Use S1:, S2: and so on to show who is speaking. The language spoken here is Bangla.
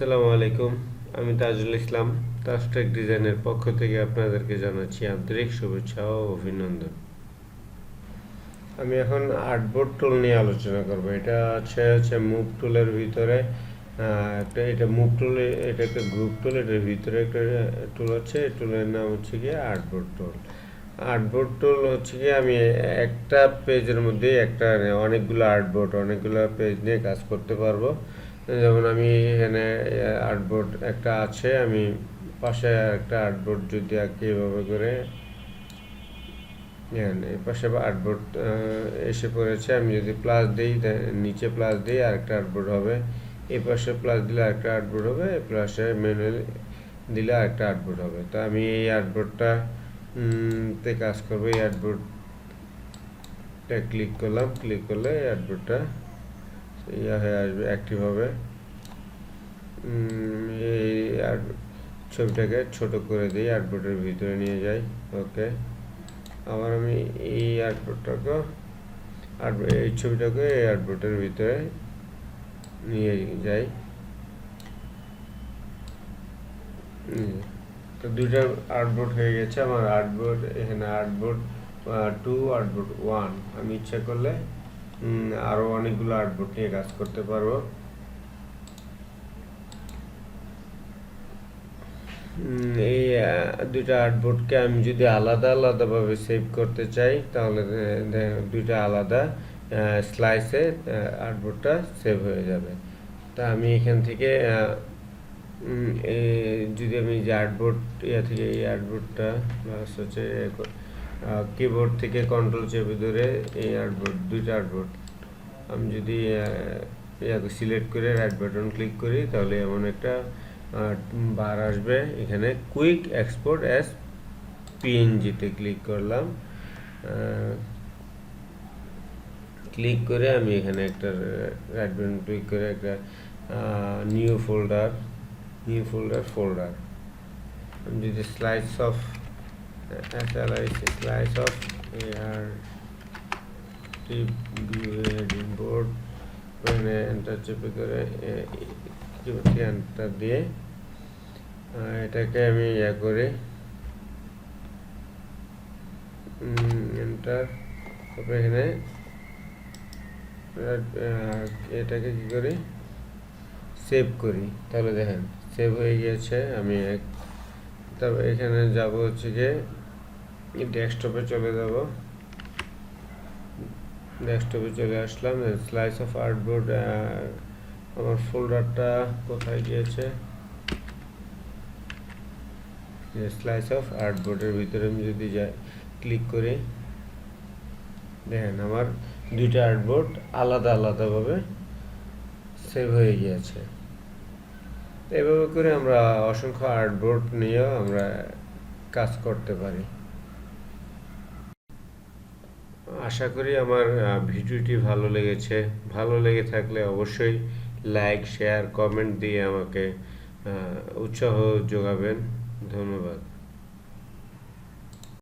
S1: আসসালামু আলাইকুম। আমি তাজুল ইসলাম। তাজটেক ডিজাইনের পক্ষ থেকে আপনাদেরকে জানাচ্ছি আন্তরিক শুভেচ্ছা ও অভিনন্দন। আমি এখন আর্টবোর্ড টুল নিয়ে আলোচনা করব। এটা হচ্ছে মুভ টুলের ভিতরে এটা মুভ টুল, এটা একটা গ্রুপ টুল। এটার ভিতরে একটা টুল আছে, এই টুলের নাম হচ্ছে গিয়ে আর্টবোর্ড টুল। আর্টবোর্ড টুল হচ্ছে গিয়ে আমি একটা পেজের মধ্যে অনেকগুলো পেজ নিয়ে কাজ করতে পারবো। যেমন আমি এখানে আর্টবোর্ড একটা আছে, আমি পাশে একটা আর্টবোর্ড যদি আঁকি এভাবে করে, এই পাশে আর্টবোর্ড এসে পড়েছে। আমি যদি প্লাস দিই, নিচে প্লাস দিই আরেকটা আর্টবোর্ড হবে, এই পাশে প্লাস দিলে আরেকটা আর্টবোর্ড হবে, এই পাশে ম্যানুয়ালি দিলে আরেকটা আর্টবোর্ড হবে। তো আমি এই আর্টবোর্ডটা তে কাজ করবো। এই আর্টবোর্ডটা ক্লিক করলাম, ক্লিক করলে এই আর্টবোর্ডটা হয়ে আসবে, অ্যাক্টিভ হবে। এই ছবিটাকে ছোট করে দিই, আর্টবোর্ডের ভিতরে নিয়ে যাই। ওকে, আবার আমি এই এই ছবিটাকে এই আর্টবোর্ডের ভিতরে নিয়ে যাই। তো দুইটা আর্টবোর্ড হয়ে গেছে আমার। আর্টবোর্ড এখানে আর্টবোর্ড 2, আর্টবোর্ড 1। আমি ইচ্ছা করলে আরও অনেকগুলো আর্টবোর্ড নিয়ে কাজ করতে পারবো। এই দুইটা আর্টবোর্ডকে আমি যদি আলাদাভাবে সেভ করতে চাই, তাহলে দুইটা আলাদা স্লাইসে আর্টবোর্ডটা সেভ হয়ে যাবে। তা আমি এখান থেকে যদি আমি যে আর্টবোর্ড থেকে এই আর্টবোর্ডটা হচ্ছে কিবোর্ড থেকে কন্ট্রোল চেপে ধরে এই দুইটা আর্টবোর্ড আমি যদি সিলেক্ট করে রাইট বাটন ক্লিক করি, তাহলে এমন একটা বার আসবে। এখানে কুইক এক্সপোর্ট অ্যাজ পিএনজিতে ক্লিক করলাম। ক্লিক করে আমি এখানে একটা রাইট বাটন ক্লিক করে একটা নিউ ফোল্ডার আমি যদি স্লাইস অফ বোর্ড এন্টার চেপে করে এন্টার দিয়ে এটাকে আমি করে এন্টার, তারপরে এখানে এটাকে কি করি, সেভ করি। তাহলে দেখেন সেভ হয়ে গিয়েছে। আমি তারপর এখানে যাব হচ্ছে গিয়ে ডেস্কটপে চলে যাব। ডেস্কটপে চলে আসলাম। স্লাইস অফ আর্টবোর্ড, আমার ফোল্ডারটা কোথায় গিয়েছে? স্লাইস অফ আর্টবোর্ডের ভিতরে আমি যদি যাই, ক্লিক করি, দেখেন আমার দুইটা আর্টবোর্ড আলাদাভাবে সেভ হয়ে গিয়েছে। এভাবে করে আমরা অসংখ্য আর্টবোর্ড নিয়েও আমরা কাজ করতে পারি। আশা করি আমার ভিডিওটি ভালো লেগেছে। ভালো লেগে থাকলে অবশ্যই লাইক, শেয়ার, কমেন্ট দিয়ে আমাকে উৎসাহ যোগাবেন। ধন্যবাদ।